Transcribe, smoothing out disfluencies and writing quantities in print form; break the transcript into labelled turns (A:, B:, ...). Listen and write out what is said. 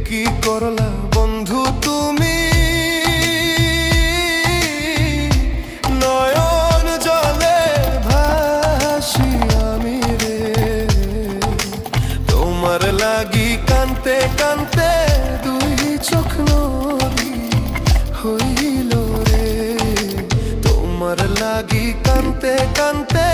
A: কি করলা বন্ধু তুমি, নয়ন জলে ভাসি আমি রে। তোমার লাগি কানতে কানতে দুই চোখ নদী হইল রে। তোমার লাগি কানতে কানতে